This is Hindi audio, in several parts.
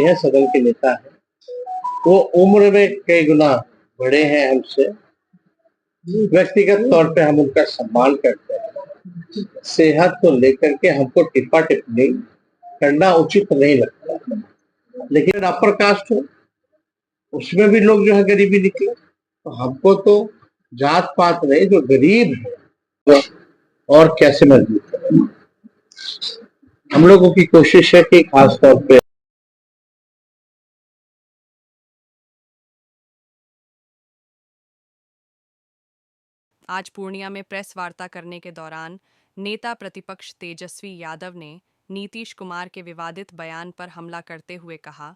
है, सदन के नेता है। वो उम्र में कई गुना बड़े हैं हमसे। व्यक्तिगत तौर पे हम उनका सम्मान करते हैं। सेहत को लेकर के हमको टिप्पा टिप्पणी करना उचित नहीं लगता। लेकिन अपर कास्ट हो, उसमें भी लोग जो है गरीबी निकले, तो हमको तो जात पात नहीं, जो गरीब है और कैसे मजबूत करें। हम लोगों की कोशिश है कि खास तौर पे आज पूर्णिया में प्रेस वार्ता करने के दौरान नेता प्रतिपक्ष तेजस्वी यादव ने नीतीश कुमार के विवादित बयान पर हमला करते हुए कहा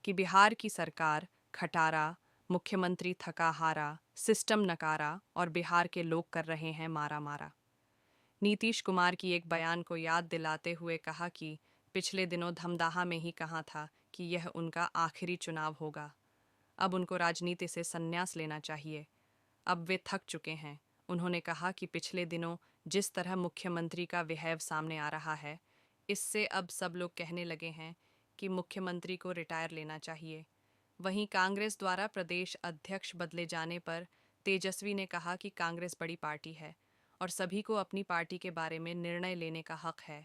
कि बिहार की सरकार खटारा, मुख्यमंत्री थका हारा, सिस्टम नकारा और बिहार के लोग कर रहे हैं मारा मारा। नीतीश कुमार की एक बयान को याद दिलाते हुए कहा कि पिछले दिनों धमदाहा में ही कहा था कि यह उनका आखिरी चुनाव होगा। अब उनको राजनीति से संन्यास लेना चाहिए। अब वे थक चुके हैं। उन्होंने कहा कि पिछले दिनों जिस तरह मुख्यमंत्री का विहेव सामने आ रहा है, इससे अब सब लोग कहने लगे हैं कि मुख्यमंत्री को रिटायर लेना चाहिए। वहीं कांग्रेस द्वारा प्रदेश अध्यक्ष बदले जाने पर तेजस्वी ने कहा कि कांग्रेस बड़ी पार्टी है और सभी को अपनी पार्टी के बारे में निर्णय लेने का हक है।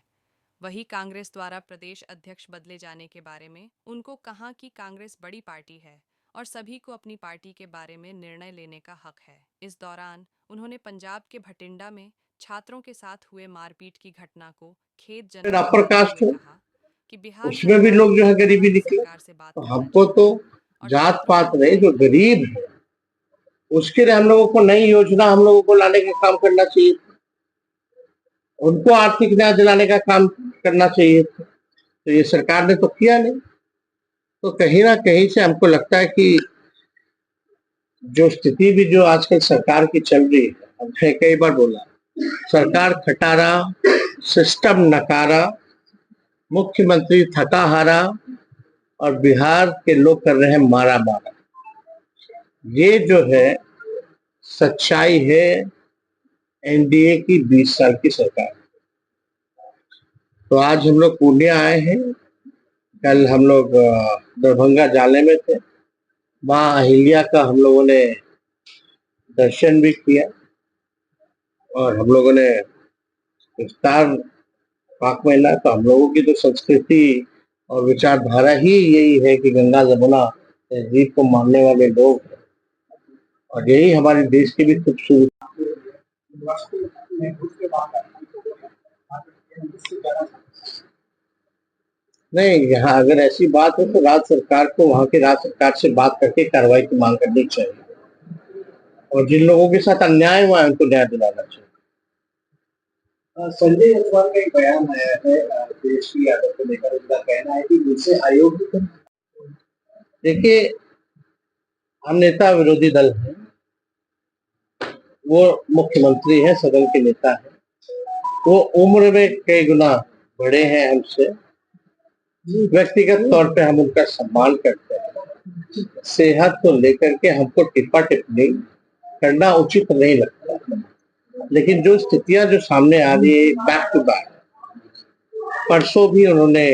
वहीं कांग्रेस द्वारा प्रदेश अध्यक्ष बदले जाने के बारे में उनको कहा कि कांग्रेस बड़ी पार्टी है और सभी को अपनी पार्टी के बारे में निर्णय लेने का हक है। इस दौरान उन्होंने पंजाब के भटिंडा में छात्रों के साथ हुए मारपीट की घटना को खेदजनक अपर बताते कास्ट हुए हो, कहा कि बिहार उसमें भी सरकार लोग को जो है गरीबी भारत निकले, सरकार से बात तो करना हमको तो चाहिए और जात छात्रों पात को नहीं, न्याय जो दिलाना गरीब चाहिए। है उसके लिए हम लोगों को नई योजना हम लोगों को लाने का काम करना चाहिए। उनको आर्थिक न्याय दिलाने का काम करना चाहिए। तो ये सरकार ने तो किया नहीं। तो कहीं ना कहीं से हमको लगता है कि जो स्थिति भी जो आजकल सरकार की चल रही है, हमने कई बार बोला, सरकार खटारा, सिस्टम नकारा, मुख्यमंत्री थका हारा और बिहार के लोग कर रहे हैं मारा मारा। ये जो है सच्चाई है एनडीए की 20 साल की सरकार। तो आज हम लोग पूर्णिया आए हैं। कल हम लोग दरभंगा जाने में थे। माँ अहिल्या का हम लोगों ने दर्शन भी किया और हम लोगों ने इफ्तार पाक महिला। तो हम लोगों की तो संस्कृति और विचारधारा ही यही है कि गंगा जमुना तहजीब को मानने वाले लोग, और यही हमारे देश की भी खूबसूरती। नहीं, यहाँ अगर ऐसी बात है तो राज्य सरकार को वहाँ की राज्य सरकार से बात करके कार्रवाई की मांग करनी चाहिए और जिन लोगों के साथ अन्याय हुआ है उनको न्याय दिलाना चाहिए। संजय जायसवाल का एक बयान आया है तेजस्वी यादव को लेकर। उनका कहना है कि मुझसे अयोग्य। देखिए, हम नेता विरोधी दल हैं, वो मुख्यमंत्री हैं, सदन के नेता हैं। वो उम्र में कई गुना बड़े हैं हमसे। व्यक्तिगत तौर पे हम उनका सम्मान करते हैं। सेहत को लेकर के हमको टिप्पा टिप्पणी करना उचित नहीं लगता। लेकिन जो स्थितियां जो सामने आ रही है बैक टू बैक, परसों भी उन्होंने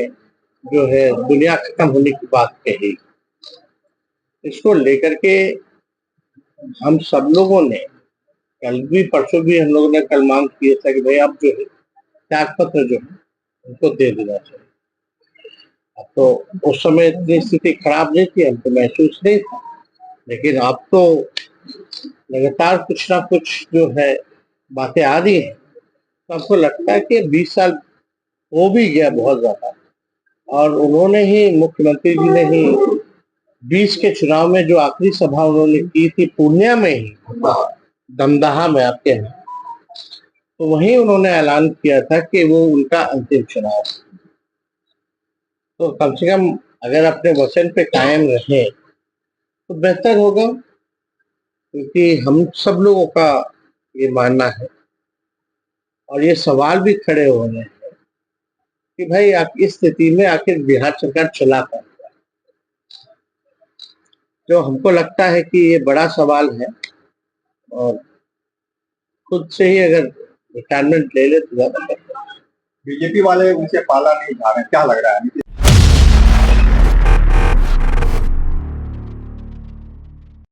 जो है दुनिया खत्म होने की बात कही, इसको लेकर के हम सब लोगों ने कल भी परसों भी हम लोगों ने कल मांग किया था कि भाई अब जो है त्याग पत्र जो है उनको दे देना चाहिए। अब तो उस समय इतनी स्थिति खराब नहीं थी, हमको महसूस नहीं था, लेकिन अब तो लगातार कुछ ना कुछ जो है बातें आ रही है। तो हमको लगता है कि 20 साल हो भी गया बहुत ज्यादा, और उन्होंने ही, मुख्यमंत्री जी ने ही 20 के चुनाव में जो आखिरी सभा उन्होंने की थी पूर्णिया में ही, दमदहा में आपके यहाँ, तो वहीं उन्होंने ऐलान किया था कि वो उनका अंतिम चुनाव है। तो कम से कम अगर अपने वचन पे कायम रहे तो बेहतर होगा, क्योंकि हम सब लोगों का ये मानना है और ये सवाल भी खड़े हो रहे हैं कि भाई आप इस स्थिति में आखिर बिहार सरकार चला पाए। जो हमको लगता है कि ये बड़ा सवाल है और खुद से ही अगर रिटायरमेंट ले ले तो ज्यादा। बीजेपी वाले उनसे पाला नहीं खा रहे, क्या लग रहा है?